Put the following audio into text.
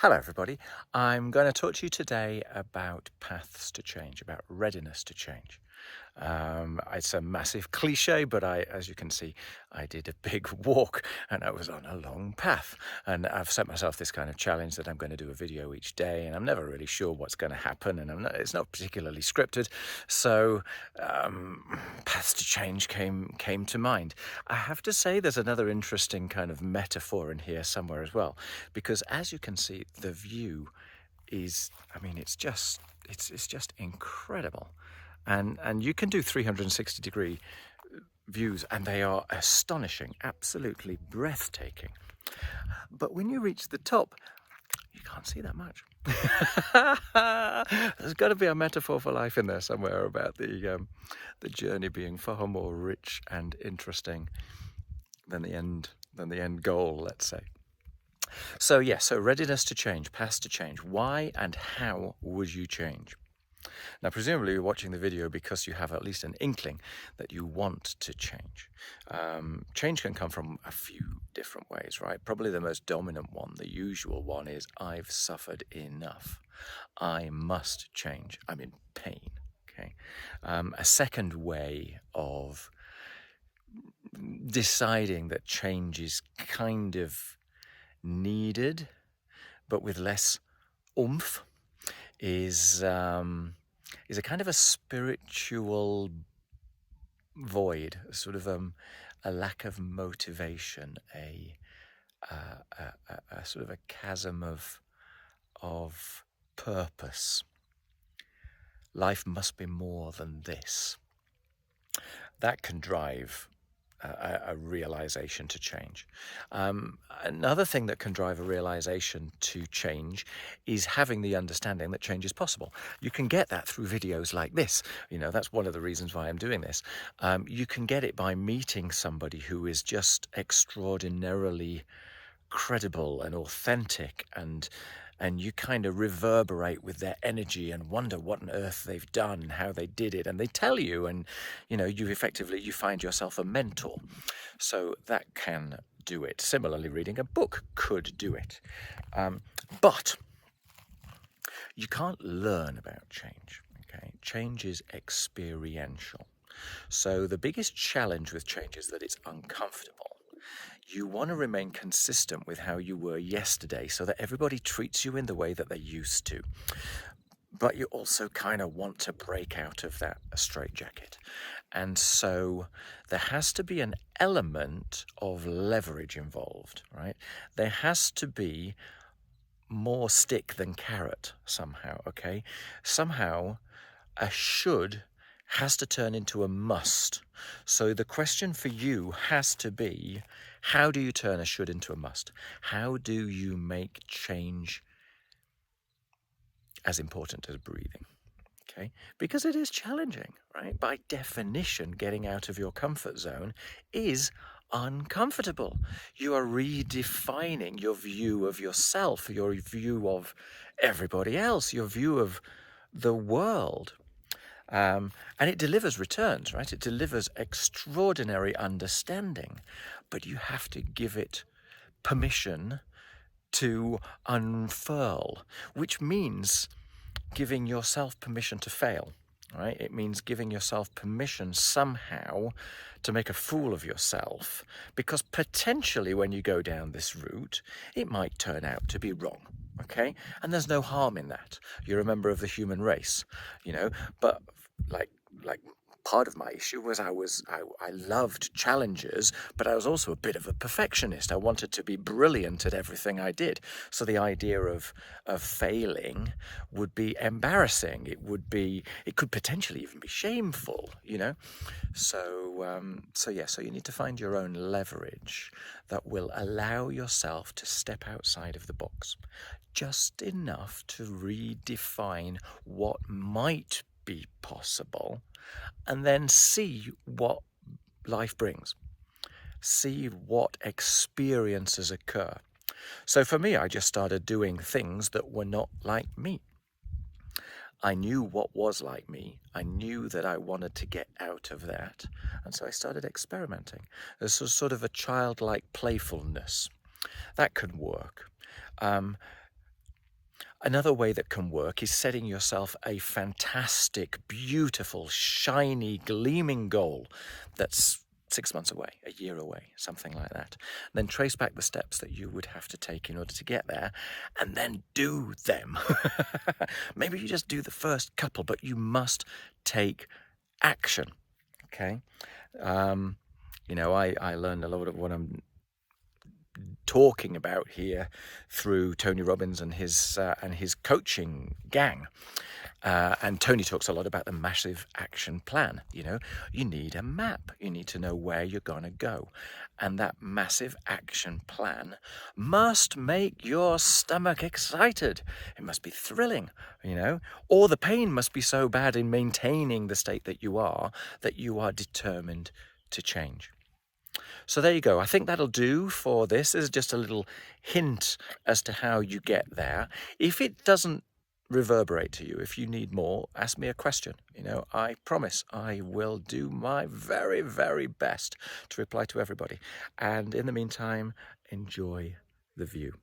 Hello everybody, I'm going to talk to you today about paths to change, about readiness to change. It's a massive cliche, but as you can see, I did a big walk and I was on a long path. And I've set myself this kind of challenge that I'm going to do a video each day, and I'm never really sure what's going to happen, and it's not particularly scripted. So paths to change came to mind. I have to say there's another interesting kind of metaphor in here somewhere as well, because as you can see, the view is, it's just incredible. And you can do 360-degree views, and they are astonishing, absolutely breathtaking. But when you reach the top, you can't see that much. There's got to be a metaphor for life in there somewhere about the journey being far more rich and interesting than the end goal, let's say. So readiness to change, paths to change. Why and how would you change? Now, presumably you're watching the video because you have at least an inkling that you want to change. Change can come from a few different ways, right? Probably the most dominant one, the usual one, is I've suffered enough. I must change. I'm in pain, okay? A second way of deciding that change is kind of needed, but with less oomph, is a kind of a spiritual void, sort of a lack of motivation, a sort of a chasm of purpose. Life must be more than this. That can drive a realization to change. Another thing that can drive a realization to change is having the understanding that change is possible. You can get that through videos like this. That's one of the reasons why I'm doing this. You can get it by meeting somebody who is just extraordinarily credible and authentic, and you kind of reverberate with their energy and wonder what on earth they've done and how they did it, and they tell you, and you find yourself a mentor. So that can do it. Similarly, reading a book could do it. But you can't learn about change, okay? Change is experiential. So the biggest challenge with change is that it's uncomfortable. You want to remain consistent with how you were yesterday so that everybody treats you in the way that they used to. But you also kind of want to break out of that straitjacket. And so there has to be an element of leverage involved, right? There has to be more stick than carrot somehow, okay? Somehow a should has to turn into a must. So the question for you has to be, how do you turn a should into a must? How do you make change as important as breathing? Okay, because it is challenging, right? By definition, getting out of your comfort zone is uncomfortable. You are redefining your view of yourself, your view of everybody else, your view of the world. And it delivers returns, right? It delivers extraordinary understanding, but you have to give it permission to unfurl, which means giving yourself permission to fail, right? It means giving yourself permission somehow to make a fool of yourself, because potentially when you go down this route, it might turn out to be wrong, okay? And there's no harm in that. You're a member of the human race, but like part of my issue was I loved challenges, but I was also a bit of a perfectionist. I wanted to be brilliant at everything I did. So the idea of failing would be embarrassing. It could potentially even be shameful, So you need to find your own leverage that will allow yourself to step outside of the box, just enough to redefine what might be possible, and then see what life brings. See what experiences occur. So for me, I just started doing things that were not like me. I knew what was like me. I knew that I wanted to get out of that. And so I started experimenting. There's sort of a childlike playfulness. That can work. Another way that can work is setting yourself a fantastic, beautiful, shiny, gleaming goal that's 6 months away, a year away, something like that. Then trace back the steps that you would have to take in order to get there, and then do them. Maybe you just do the first couple, but you must take action, okay? I learned a lot of what I'm talking about here through Tony Robbins and his coaching gang. And Tony talks a lot about the massive action plan. You need a map. You need to know where you're going to go. And that massive action plan must make your stomach excited. It must be thrilling, or the pain must be so bad in maintaining the state that you are determined to change. So there you go. I think that'll do for this. This is just a little hint as to how you get there. If it doesn't reverberate to you, if you need more, ask me a question. I promise I will do my very, very best to reply to everybody. And in the meantime, enjoy the view.